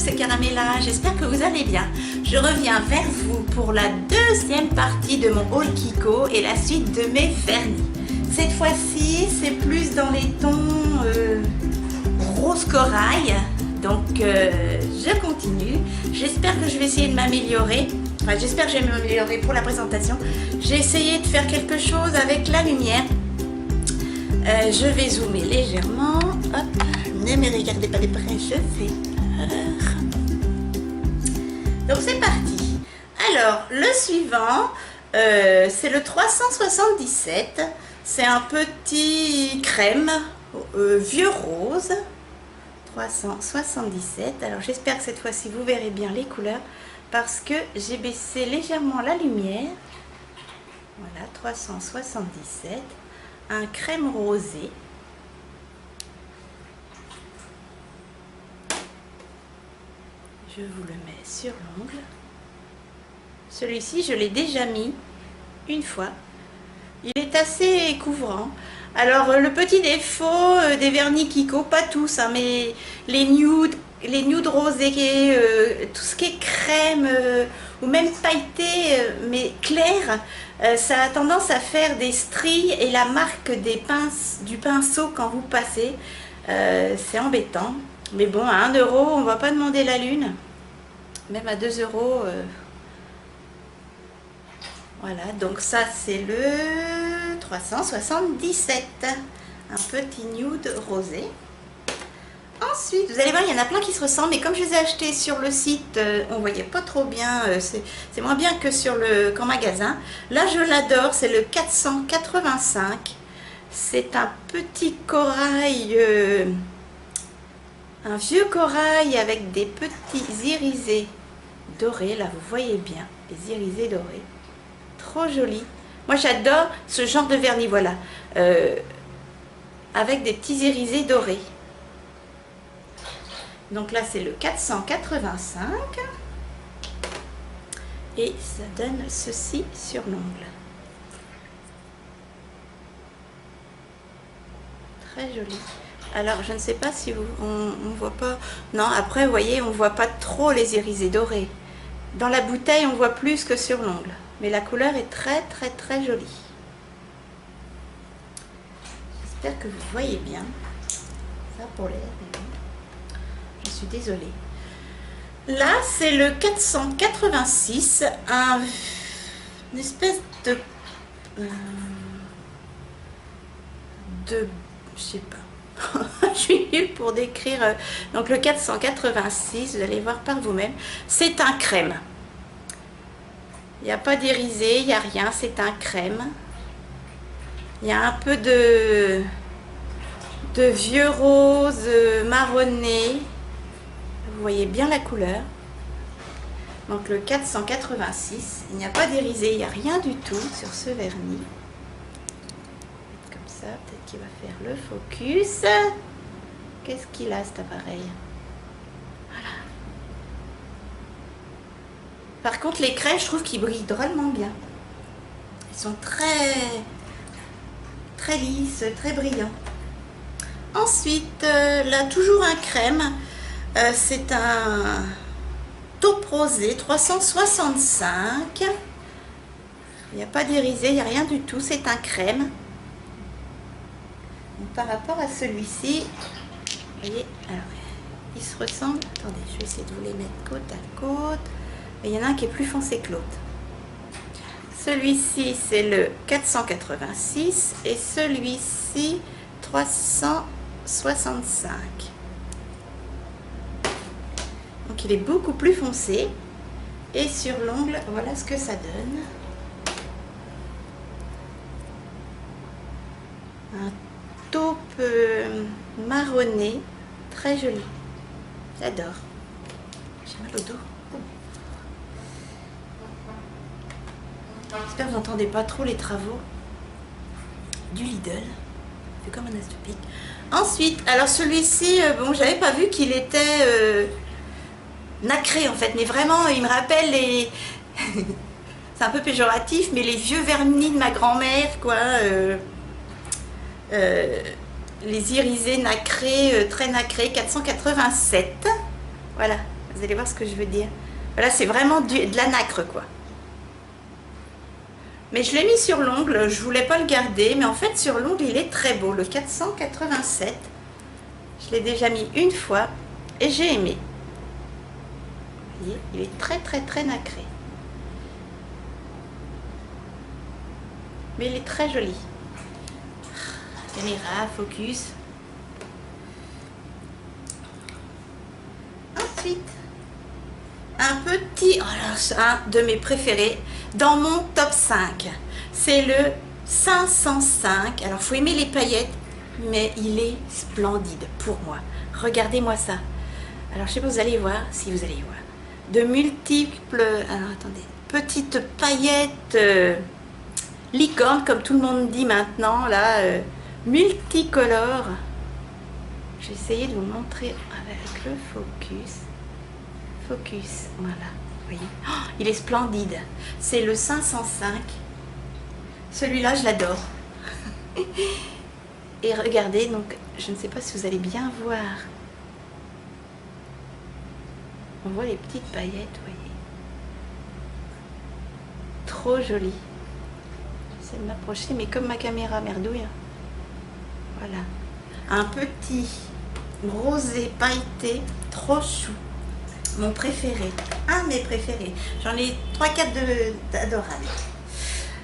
c'est Caramella, j'espère que vous allez bien. Je reviens vers vous pour la deuxième partie de mon haul Kiko et la suite de mes vernis. Cette fois-ci, c'est plus dans les tons rose corail, donc je continue. J'espère que je vais essayer de m'améliorer. Enfin, j'espère que je vais m'améliorer pour la présentation. J'ai essayé de faire quelque chose avec la lumière. Je vais zoomer légèrement. Hop. Ne me regardez pas de près, je fais peur. Donc c'est parti. Alors, le suivant, c'est le 377. C'est un petit crème vieux rose. 377. Alors j'espère que cette fois-ci vous verrez bien les couleurs parce que j'ai baissé légèrement la lumière. Voilà, 377. Un crème rosé. Je vous le mets sur l'ongle. Celui-ci, je l'ai déjà mis une fois. Il est assez couvrant. Alors, le petit défaut des vernis Kiko, pas tous, hein, mais les nudes rosés, tout ce qui est crème ou même pailleté, mais clair, ça a tendance à faire des stries et la marque du pinceau quand vous passez, c'est embêtant. Mais bon, à 1 euro, on ne va pas demander la lune. Même à 2 euros. Voilà, donc ça c'est le 377. Un petit nude rosé. Ensuite, vous allez voir, il y en a plein qui se ressemblent. Mais comme je les ai achetés sur le site, on ne voyait pas trop bien. C'est moins bien que qu'en magasin. Là, je l'adore. C'est le 485. C'est un petit corail... un vieux corail avec des petits irisés dorés. Là, vous voyez bien, les irisés dorés. Trop joli. Moi, j'adore ce genre de vernis, voilà. Avec des petits irisés dorés. Donc là, c'est le 485. Et ça donne ceci sur l'ongle. Très joli. Alors, je ne sais pas si on voit pas... Non, après, vous voyez, on voit pas trop les irisés dorés. Dans la bouteille, on voit plus que sur l'ongle. Mais la couleur est très, très, très jolie. J'espère que vous voyez bien. Ça pour l'air. Je suis désolée. Là, c'est le 486. Une espèce de... je sais pas. Je suis nulle pour décrire. Donc le 486, vous allez voir par vous-même, c'est un crème. Il n'y a pas d'irisé, il n'y a rien, c'est un crème. Il y a un peu de vieux rose marronné. Vous voyez bien la couleur. Donc le 486, il n'y a pas d'irisé, il n'y a rien du tout sur ce vernis. Peut-être qu'il va faire le focus. Qu'est-ce qu'il a cet appareil? Voilà. Par contre, les crèmes, je trouve qu'ils brillent drôlement bien. Ils sont très lisses, très brillants. Ensuite, là, toujours un crème. C'est un taupe rosé 365. Il n'y a pas d'irisé, il n'y a rien du tout. C'est un crème. Par rapport à celui-ci, vous voyez, alors, ils se ressemblent. Attendez, je vais essayer de vous les mettre côte à côte. Mais il y en a un qui est plus foncé que l'autre. Celui-ci, c'est le 486 et celui-ci, 365. Donc, il est beaucoup plus foncé. Et sur l'ongle, voilà ce que ça donne. Un taupe marronné, très joli. J'adore. J'ai mal au dos. J'espère que vous n'entendez pas trop les travaux du Lidl. C'est comme un as de pique. Ensuite, alors celui-ci, bon, j'avais pas vu qu'il était nacré en fait, mais vraiment, il me rappelle les... C'est un peu péjoratif, mais les vieux vernis de ma grand-mère, quoi. Les irisés nacrés, très nacrés, 487. Voilà, Vous allez voir ce que je veux dire. Voilà, c'est vraiment de la nacre, quoi. Mais je l'ai mis sur l'ongle, je voulais pas le garder, mais en fait sur l'ongle il est très beau, le 487. Je l'ai déjà mis une fois et j'ai aimé. Vous voyez, il est très très très nacré. Mais il est très joli. Caméra, focus. Ensuite, un petit, oh là, c'est un de mes préférés dans mon top 5. C'est le 505. Alors, faut aimer les paillettes, mais il est splendide pour moi. Regardez-moi ça. Alors, je sais pas, vous allez voir, si vous allez voir. De multiples, alors attendez, petites paillettes licornes, comme tout le monde dit maintenant, là, multicolores. Je vais essayer de vous montrer avec le focus. Focus, voilà, vous voyez. Oh, il est splendide. C'est le 505. Celui-là, je l'adore. Et regardez, donc, je ne sais pas si vous allez bien voir. On voit les petites paillettes, vous voyez. Trop joli. J'essaie de m'approcher, mais comme ma caméra merdouille. Voilà. Un petit rosé pailleté, trop chou. Mon préféré, un de mes préférés. J'en ai 3-4 adorables.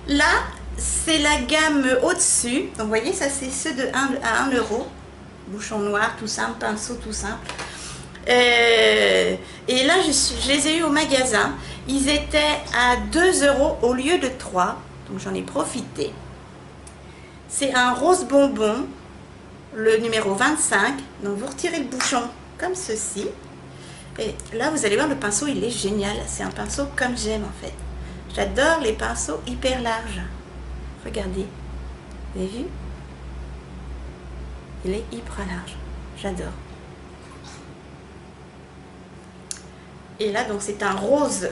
Là, c'est la gamme au-dessus. Donc, vous voyez, ça, c'est ceux de 1 à 1 euro. Bouchon noir, tout simple, pinceau tout simple. Et là, je les ai eu au magasin. Ils étaient à 2 euros au lieu de 3. Donc, j'en ai profité. C'est un rose bonbon, le numéro 25. Donc, vous retirez le bouchon comme ceci. Et là, vous allez voir, le pinceau, il est génial. C'est un pinceau comme j'aime, en fait. J'adore les pinceaux hyper larges. Regardez. Vous avez vu? Il est hyper large. J'adore. Et là, donc, c'est un rose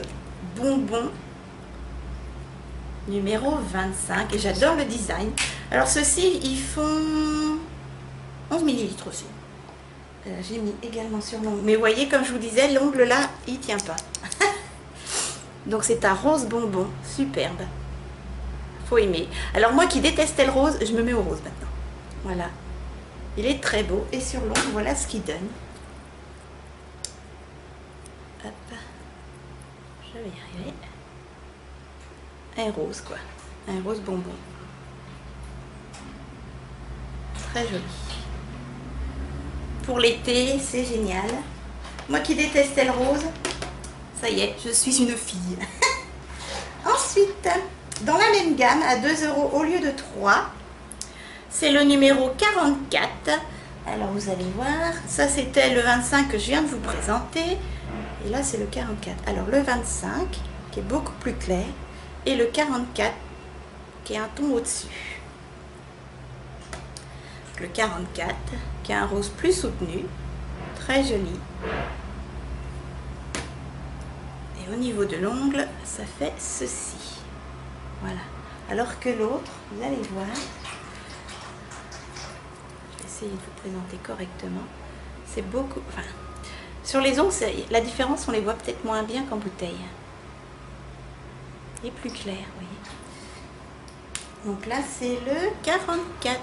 bonbon numéro 25. Et j'adore le design. Alors, ceux-ci, ils font 11 ml aussi. J'ai mis également sur l'ongle. Mais vous voyez, comme je vous disais, l'ongle là, il tient pas. Donc c'est un rose bonbon, superbe. Faut aimer. Alors moi qui détestais le rose, je me mets au rose maintenant. Voilà. Il est très beau. Et sur l'ongle, voilà ce qu'il donne. Hop. Je vais y arriver. Un rose quoi. Un rose bonbon. Très joli. Pour l'été, c'est génial. Moi qui détestais le rose, ça y est, je suis une fille. Ensuite, dans la même gamme, à 2 euros au lieu de 3, c'est le numéro 44. Alors vous allez voir, ça c'était le 25 que je viens de vous présenter. Et là c'est le 44. Alors le 25, qui est beaucoup plus clair, et le 44, qui est un ton au-dessus. Le 44, qui a un rose plus soutenu, très joli. Et au niveau de l'ongle, ça fait ceci. Voilà. Alors que l'autre, vous allez voir, je vais essayer de vous présenter correctement, c'est beaucoup, enfin, sur les ongles, la différence, on les voit peut-être moins bien qu'en bouteille. Il est plus clair, vous voyez. Donc là, c'est le 44.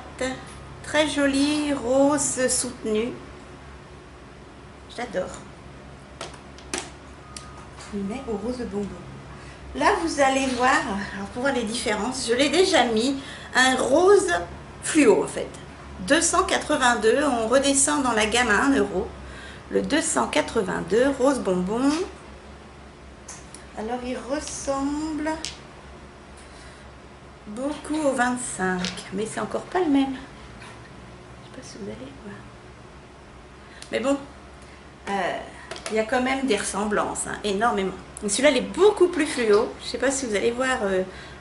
Très joli, rose soutenu. J'adore. Je le mets au rose bonbon. Là, vous allez voir, alors pour voir les différences, je l'ai déjà mis, un rose fluo en fait. 282, on redescend dans la gamme à 1 euro. Le 282, rose bonbon. Alors, il ressemble beaucoup au 25, mais c'est encore pas le même. Si vous allez voir. Mais bon, il y a quand même des ressemblances, hein, énormément. Celui-là, il est beaucoup plus fluo. Je ne sais pas si vous allez voir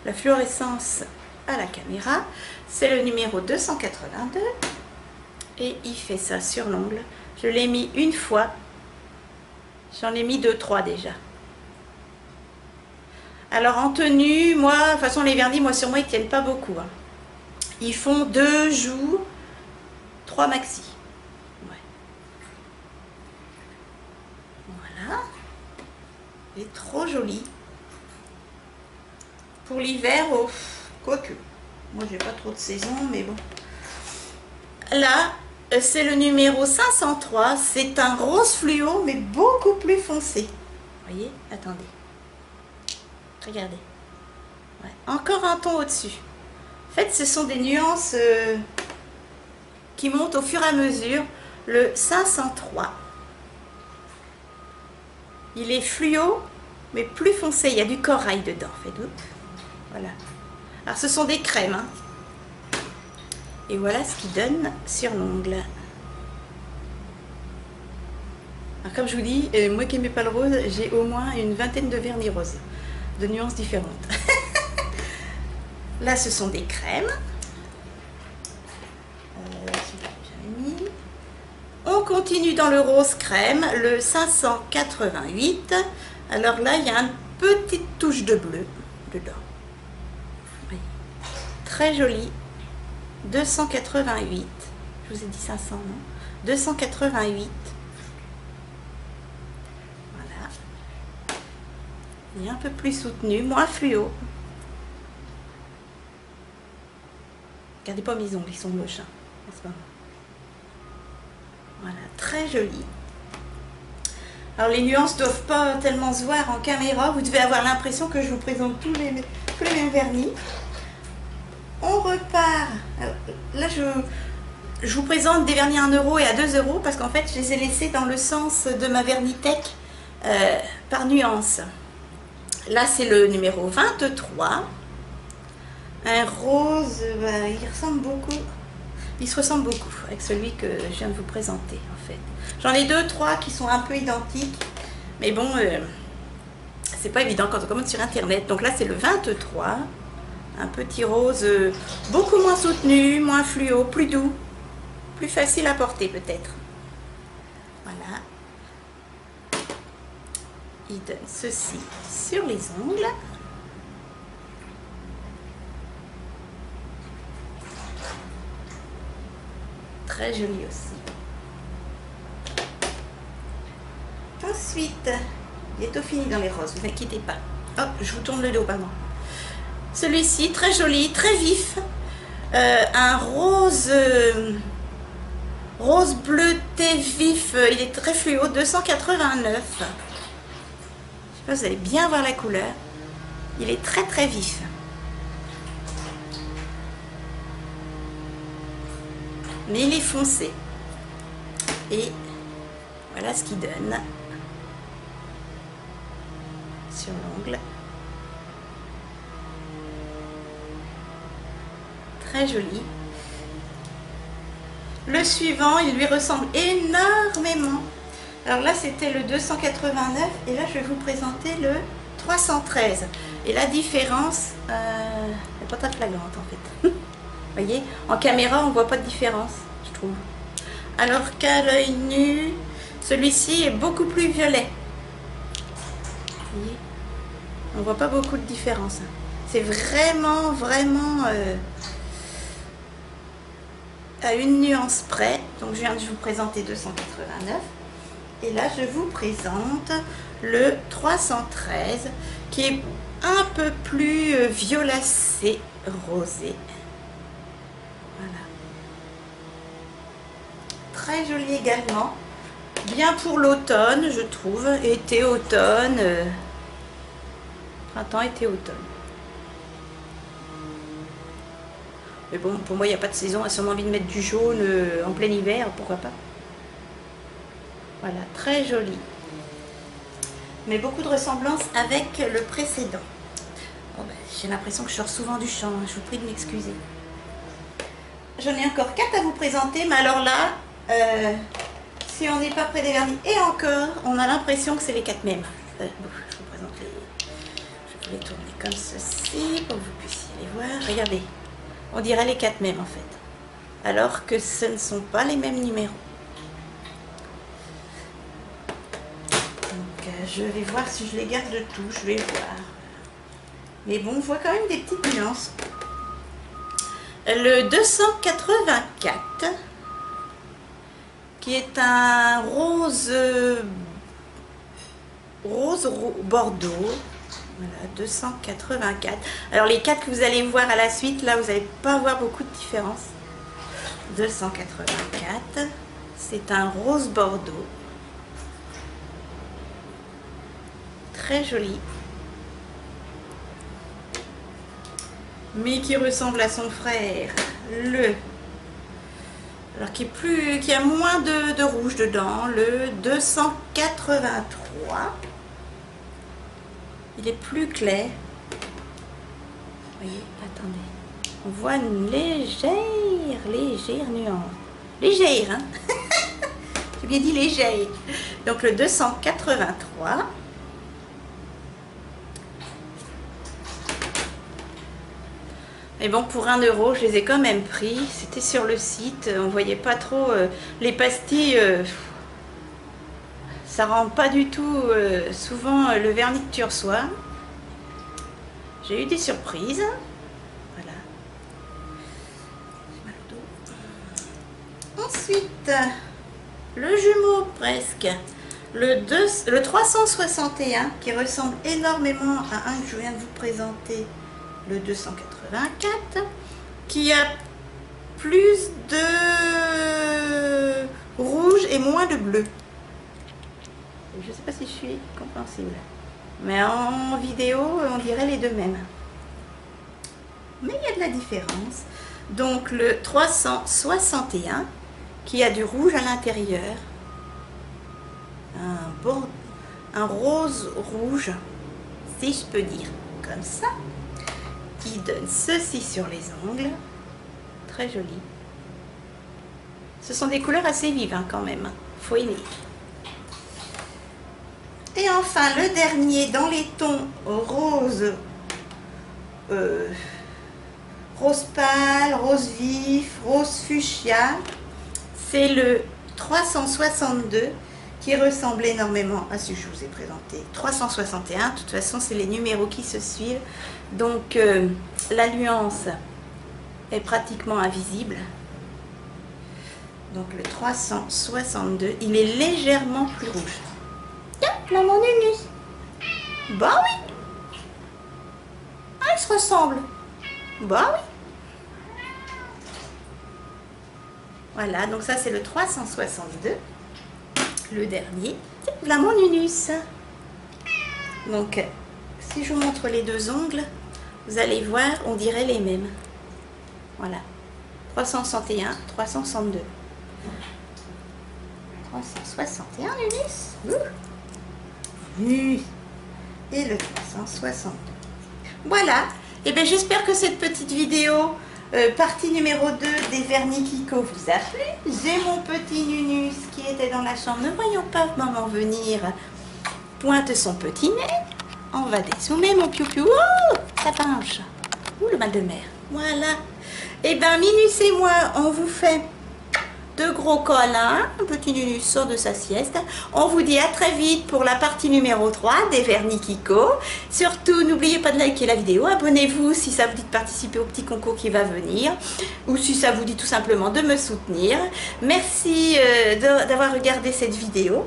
la fluorescence à la caméra. C'est le numéro 282. Et il fait ça sur l'ongle. Je l'ai mis une fois. J'en ai mis 2-3 déjà. Alors en tenue, moi, de toute façon les verdis, moi sur moi, ils ne tiennent pas beaucoup. Hein. Ils font 2 jours. 3 maxi. Ouais. Voilà. Elle est trop jolie. Pour l'hiver, oh, quoique. Moi, j'ai pas trop de saison, mais bon. Là, c'est le numéro 503. C'est un rose fluo, mais beaucoup plus foncé. Vous voyez? Attendez. Regardez. Ouais. Encore un ton au-dessus. En fait, ce sont des nuances qui montent au fur et à mesure. Le 503. Il est fluo, mais plus foncé. Il y a du corail dedans. Faites-vous. Voilà. Alors, ce sont des crèmes. Hein. Et voilà ce qu'il donne sur l'ongle. Alors, comme je vous dis, moi qui n'aimais pas le rose, j'ai au moins une vingtaine de vernis roses. De nuances différentes. Là, ce sont des crèmes. On continue dans le rose crème, le 588. Alors là, il y a une petite touche de bleu dedans. Oui. Très joli. 288. Je vous ai dit 500, non? 288. Voilà. Il est un peu plus soutenu, moins fluo. Regardez pas mes ongles, ils sont moches. Hein, n'est-ce pas? Voilà, très joli. Alors les nuances ne doivent pas tellement se voir en caméra. Vous devez avoir l'impression que je vous présente tous les mêmes vernis. On repart. Alors, là, je vous présente des vernis à 1 € et à 2 € parce qu'en fait, je les ai laissés dans le sens de ma Vernitech par nuance. Là, c'est le numéro 23. Un rose, il ressemble beaucoup. Il se ressemble beaucoup avec celui que je viens de vous présenter en fait. J'en ai 2, 3 qui sont un peu identiques. Mais bon, c'est pas évident quand on commande sur internet. Donc là, c'est le 23. Un petit rose beaucoup moins soutenu, moins fluo, plus doux. Plus facile à porter peut-être. Voilà. Il donne ceci sur les ongles. Très joli aussi. Ensuite, bientôt fini dans les roses, vous inquiétez pas. Hop, je vous tourne le dos, pardon. Celui-ci, très joli, très vif. Un rose, rose bleuté vif. Il est très fluo, 289. Je sais pas, vous allez bien voir la couleur. Il est très très vif. Mais il est foncé. Et voilà ce qu'il donne sur l'ongle. Très joli. Le suivant, il lui ressemble énormément. Alors là, c'était le 289 et là, je vais vous présenter le 313. Et la différence, n'est pas très flagrante en fait. Vous voyez, en caméra, on ne voit pas de différence, je trouve. Alors qu'à l'œil nu, celui-ci est beaucoup plus violet. Vous voyez, on ne voit pas beaucoup de différence. C'est vraiment, vraiment à une nuance près. Donc, je viens de vous présenter 289. Et là, je vous présente le 313, qui est un peu plus violacé, rosé. Voilà. Très joli également. Bien pour l'automne, je trouve. Été, automne. Printemps, été, automne. Mais bon, pour moi, il n'y a pas de saison. Elle a sûrement envie de mettre du jaune en plein hiver. Pourquoi pas? Voilà, très joli. Mais beaucoup de ressemblance avec le précédent. Bon, ben, j'ai l'impression que je sors souvent du champ. Je vous prie de m'excuser. J'en ai encore 4 à vous présenter, mais alors là, si on n'est pas près des vernis, et encore, on a l'impression que c'est les 4 mêmes. Bon, je vous présente les... Je vais les tourner comme ceci, pour que vous puissiez les voir. Regardez, on dirait les 4 mêmes en fait. Alors que ce ne sont pas les mêmes numéros. Donc, je vais voir si je les garde tous, je vais voir. Mais bon, on voit quand même des petites nuances. Le 284, qui est un rose rose bordeaux. Voilà, 284. Alors les 4 que vous allez voir à la suite, là vous n'allez pas voir beaucoup de différence. 284. C'est un rose bordeaux. Très joli. Mais qui ressemble à son frère. Alors qui a moins de rouge dedans. Le 283. Il est plus clair. Vous voyez, attendez. On voit une légère nuance. Légère, hein. J'ai bien dit légère. Donc le 283. Mais bon, pour 1 €, je les ai quand même pris. C'était sur le site. On voyait pas trop les pastilles. Ça rend pas du tout souvent le vernis que tu reçois. J'ai eu des surprises. Voilà. J'ai mal au dos. Ensuite, le jumeau presque. Le 361 qui ressemble énormément à un que je viens de vous présenter. Le 284 qui a plus de rouge et moins de bleu. Je ne sais pas si je suis compréhensible, mais en vidéo on dirait les deux mêmes, mais il y a de la différence. Donc le 361 qui a du rouge à l'intérieur, un rose rouge si je peux dire comme ça, qui donne ceci sur les ongles, très joli. Ce sont des couleurs assez vives hein, quand même, faut aimer. Et enfin le dernier dans les tons rose, rose pâle, rose vif, rose fuchsia, c'est le 362 qui ressemble énormément à ce que je vous ai présenté. 361, de toute façon c'est les numéros qui se suivent, donc la nuance est pratiquement invisible. Donc le 362, il est légèrement plus rouge. Tiens, maman Nunus. Bah oui. Ah, ils se ressemblent. Bah oui. Voilà, donc ça c'est le 362. Le dernier. Tiens, voilà mon Nunus. Donc, si je vous montre les deux ongles, vous allez voir, on dirait les mêmes. Voilà. 361, 362. 361 Nunus. Et le 362. Voilà. Et bien j'espère que cette petite vidéo partie numéro 2 des vernis Kiko vous a plu. J'ai mon petit Nunus qui était dans la chambre, ne voyons pas maman venir, pointe son petit nez. On va dézoomer mon piou-piou. Oh, ça penche. Ouh, le mal de mer. Voilà. Et bien Minus et moi, on vous fait de gros câlins. Un petit Nunus sort de sa sieste. On vous dit à très vite pour la partie numéro 3 des vernis Kiko. Surtout, n'oubliez pas de liker la vidéo. Abonnez-vous si ça vous dit de participer au petit concours qui va venir. Ou si ça vous dit tout simplement de me soutenir. Merci d'avoir regardé cette vidéo.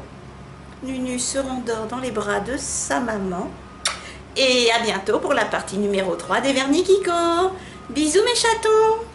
Nunus se rendort dans les bras de sa maman. Et à bientôt pour la partie numéro 3 des vernis Kiko. Bisous mes chatons.